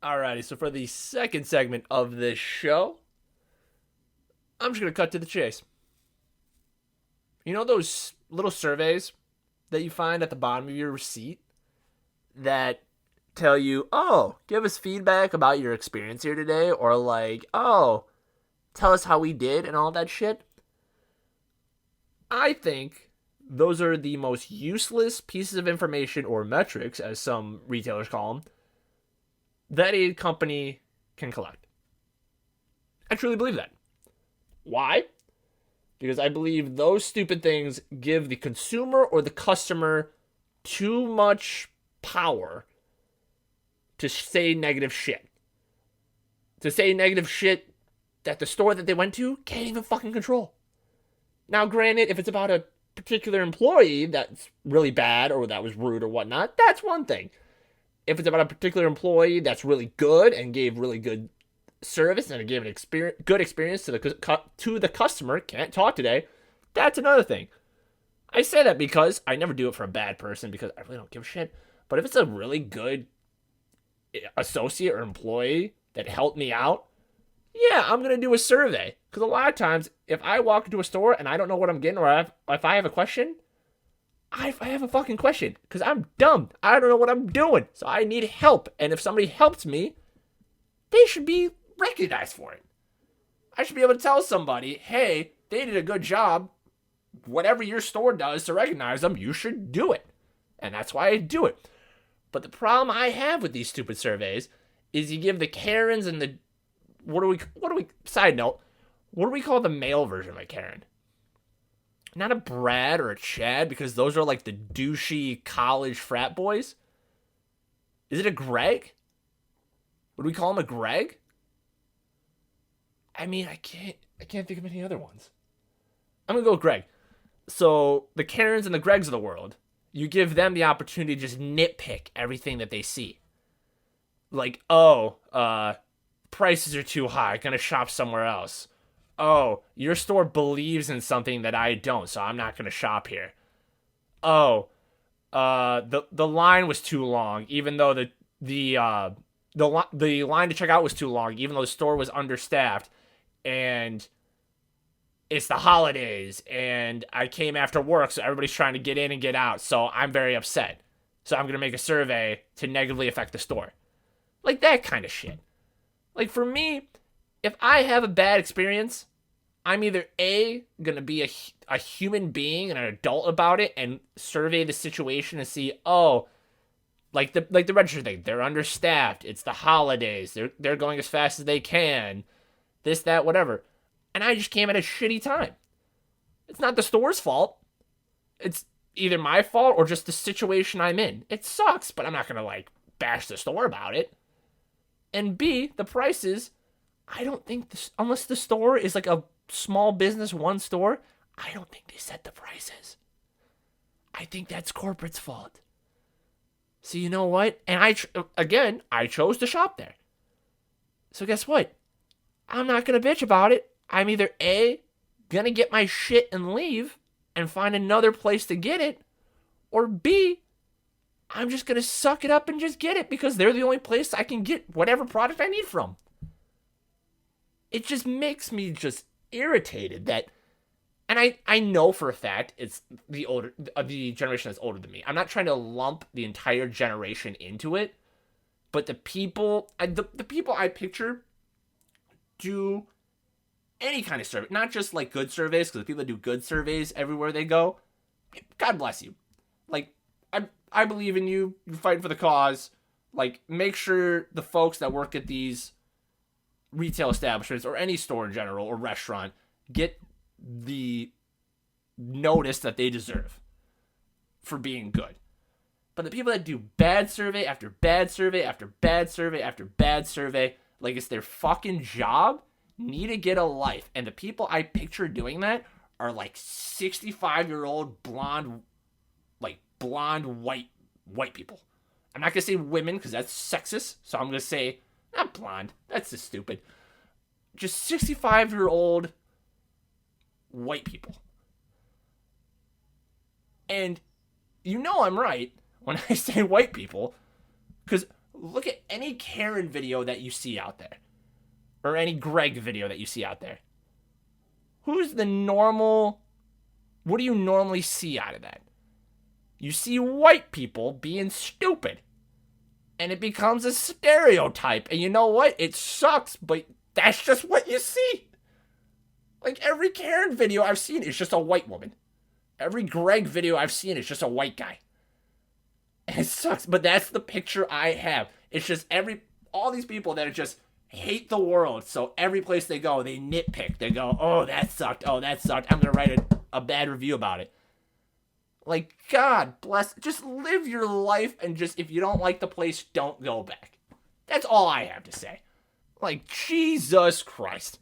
Alrighty, so for the second segment of this show, I'm just going to cut to the chase. You know those little surveys that you find at the bottom of your receipt that tell you, oh, give us feedback about your experience here today, or like, oh, tell us how we did and all that shit? I think those are the most useless pieces of information or metrics, as some retailers call them, that a company can collect. I truly believe that. Why? Because I believe those stupid things give the consumer or the customer too much power to say negative shit. To say negative shit that the store that they went to can't even fucking control. Now, granted, if it's about a particular employee that's really bad or that was rude or whatnot, that's one thing. If it's about a particular employee that's really good and gave really good service and gave an good experience to the customer, can't talk today, that's another thing. I say that because I never do it for a bad person because I really don't give a shit. But if it's a really good associate or employee that helped me out, yeah, I'm going to do a survey. Because a lot of times, if I walk into a store and I don't know what I'm getting, or if I have a question, I have a fucking question. Because I'm dumb. I don't know what I'm doing. So I need help. And if somebody helps me, they should be recognized for it. I should be able to tell somebody, hey, they did a good job. Whatever your store does to recognize them, you should do it. And that's why I do it. But the problem I have with these stupid surveys is you give the Karens and the side note, what do we call the male version of a Karen? Not a Brad or a Chad, because those are like the douchey college frat boys. Is it a Greg? Would we call him a Greg? I mean, I can't think of any other ones. I'm gonna go with Greg. So the Karens and the Gregs of the world, you give them the opportunity to just nitpick everything that they see. Like, prices are too high, gonna shop somewhere else. Oh, your store believes in something that I don't, so I'm not gonna shop here. Oh, the line was too long, even though the line to check out was too long, even though the store was understaffed, and it's the holidays, and I came after work, so everybody's trying to get in and get out, so I'm very upset. So I'm gonna make a survey to negatively affect the store. Like that kind of shit. Like for me, if I have a bad experience, I'm either A, going to be a human being and an adult about it and survey the situation and see, oh, like the register thing, they're understaffed, it's the holidays, they're going as fast as they can, this, that, whatever. And I just came at a shitty time. It's not the store's fault. It's either my fault or just the situation I'm in. It sucks, but I'm not going to like bash the store about it. And B, the prices, I don't think, unless the store is like a small business, one store, I don't think they set the prices. I think that's corporate's fault. So you know what? And I chose to shop there. So guess what? I'm not going to bitch about it. I'm either A, going to get my shit and leave and find another place to get it, or B, I'm just going to suck it up and just get it because they're the only place I can get whatever product I need from. It just makes me just irritated that, and I know for a fact it's the generation that's older than me. I'm not trying to lump the entire generation into it, but the people I picture do any kind of survey, not just like good surveys, because the people that do good surveys everywhere they go, God bless you. Like, I believe in you. You fight for the cause. Like, make sure the folks that work at these retail establishments or any store in general or restaurant get the notice that they deserve for being good. But the people that do bad survey after bad survey after bad survey after bad survey, like it's their fucking job, need to get a life. And the people I picture doing that are like 65-year-old blonde white people. I'm not going to say women because that's sexist. So I'm going to say, not blonde. That's just stupid. Just 65-year-old white people. And you know I'm right when I say white people. Because Look at any Karen video that you see out there, or any Greg video that you see out there. Who's the normal? What do you normally see out of that? You see white people being stupid. And it becomes a stereotype. And you know what? It sucks, but that's just what you see. Like every Karen video I've seen is just a white woman. Every Greg video I've seen is just a white guy. And it sucks, but that's the picture I have. It's just all these people that are just hate the world. So every place they go, they nitpick. They go, oh, that sucked. Oh, that sucked. I'm going to write a bad review about it. Like, God bless. Just live your life and just, if you don't like the place, don't go back. That's all I have to say. Like, Jesus Christ.